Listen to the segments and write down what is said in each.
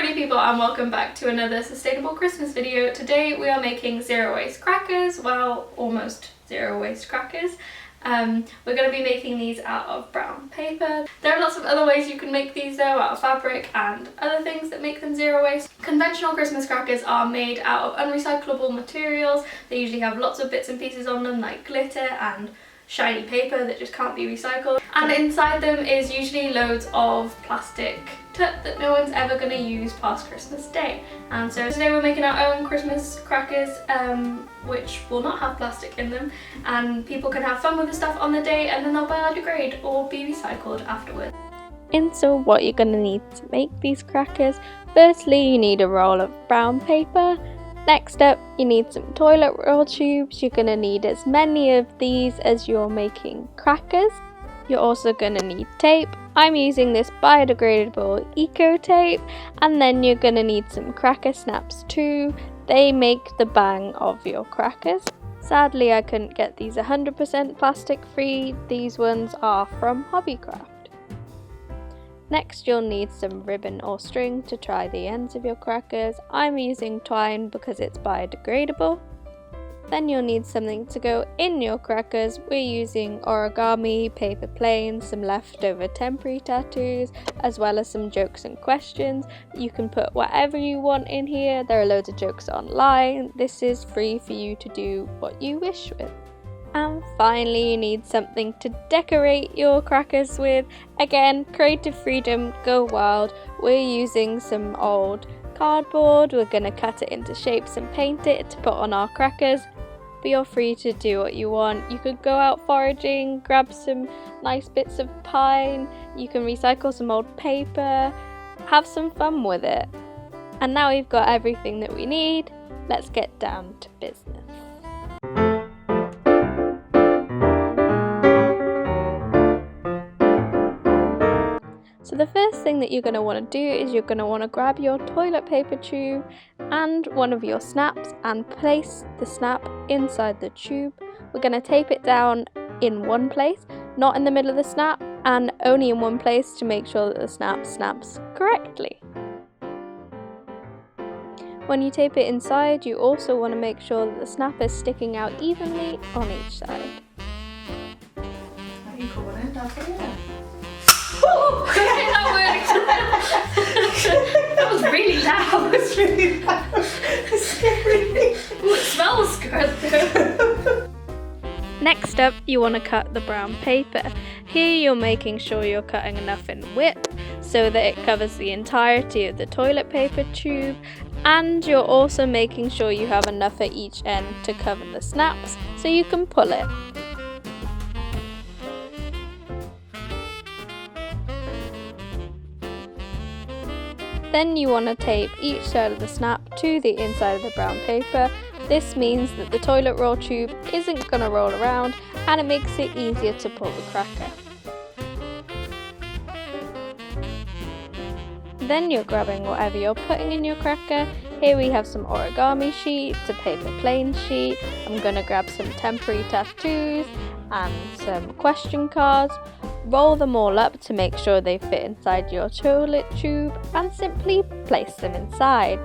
pretty people, and welcome back to another sustainable Christmas video. Today we are making zero waste crackers, well, almost zero waste crackers. We're going to be making these out of brown paper. There are lots of other ways you can make these though, out of fabric and other things that make them zero waste. Conventional Christmas crackers are made out of unrecyclable materials. They usually have lots of bits and pieces on them like glitter and shiny paper that just can't be recycled, and inside them is usually loads of plastic tut that no one's ever going to use past Christmas Day. And so today we're making our own Christmas crackers which will not have plastic in them, and people can have fun with the stuff on the day and then they'll biodegrade or be recycled afterwards. And so what you're going to need to make these crackers: firstly you need a roll of brown paper. Next up, you need some toilet roll tubes. You're going to need as many of these as you're making crackers. You're also going to need tape. I'm using this biodegradable eco tape. And then you're going to need some cracker snaps too. They make the bang of your crackers. Sadly, I couldn't get these 100% plastic free. These ones are from Hobbycraft. Next, you'll need some ribbon or string to tie the ends of your crackers. I'm using twine because it's biodegradable. Then you'll need something to go in your crackers. We're using origami, paper planes, some leftover temporary tattoos, as well as some jokes and questions. You can put whatever you want in here. There are loads of jokes online. This is free for you to do what you wish with. And finally, you need something to decorate your crackers with. Again, creative freedom, go wild. We're using some old cardboard. We're going to cut it into shapes and paint it to put on our crackers. But you're free to do what you want. You could go out foraging, grab some nice bits of pine. You can recycle some old paper. Have some fun with it. And now we've got everything that we need. Let's get down to business. So the first thing that you're going to want to do is you're going to want to grab your toilet paper tube and one of your snaps and place the snap inside the tube. We're going to tape it down in one place, not in the middle of the snap, and only in one place to make sure that the snap snaps correctly. When you tape it inside, you also want to make sure that the snap is sticking out evenly on each side. You call it? That worked! That was really loud. It's really loud. It's scary. Ooh, it smells good though. Next up, you want to cut the brown paper. Here you're making sure you're cutting enough in width so that it covers the entirety of the toilet paper tube, and you're also making sure you have enough at each end to cover the snaps so you can pull it. Then you want to tape each side of the snap to the inside of the brown paper. This means that the toilet roll tube isn't going to roll around, and it makes it easier to pull the cracker. Then you're grabbing whatever you're putting in your cracker. Here we have some origami sheets, a paper plane sheet. I'm going to grab some temporary tattoos and some question cards. Roll them all up to make sure they fit inside your toilet tube and simply place them inside.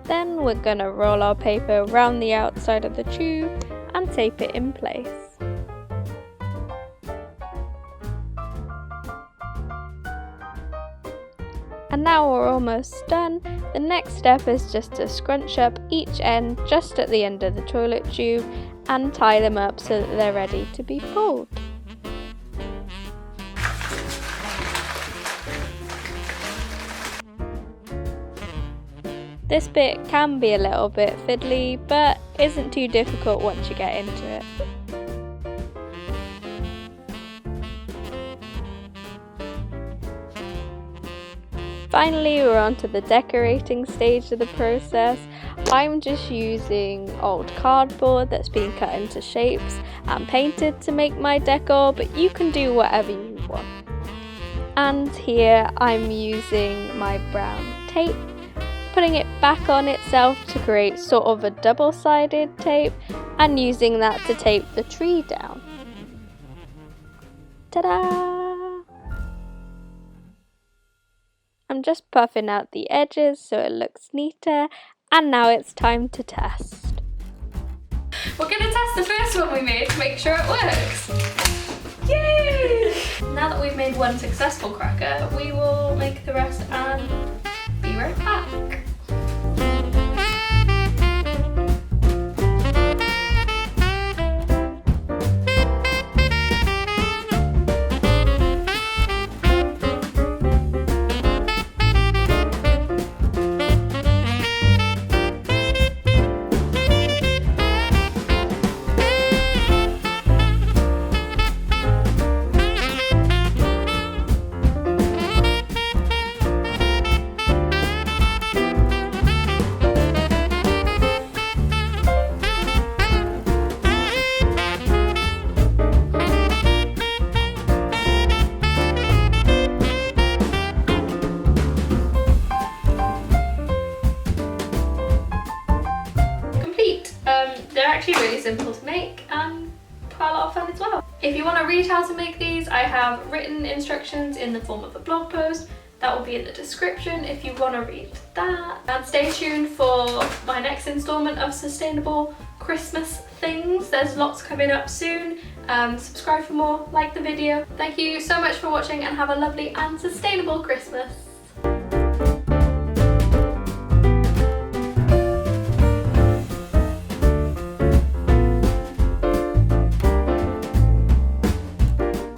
Then we're going to roll our paper around the outside of the tube and tape it in place. And now we're almost done. The next step is just to scrunch up each end just at the end of the toilet tube and tie them up so that they're ready to be pulled. This bit can be a little bit fiddly, but isn't too difficult once you get into it. Finally, we're on to the decorating stage of the process. I'm just using old cardboard that's been cut into shapes and painted to make my decor, but you can do whatever you want. And here I'm using my brown tape, putting it back on itself to create sort of a double-sided tape, and using that to tape the tree down. Ta-da! I'm just puffing out the edges so it looks neater, and now it's time to test. We're gonna test the first one we made to make sure it works. Yay! Now that we've made one successful cracker, we will make the rest and be right back. They're actually really simple to make and quite a lot of fun as well. If you want to read how to make these, I have written instructions in the form of a blog post. That will be in the description if you want to read that. And stay tuned for my next instalment of sustainable Christmas things. There's lots coming up soon. Subscribe for more, like the video. Thank you so much for watching and have a lovely and sustainable Christmas.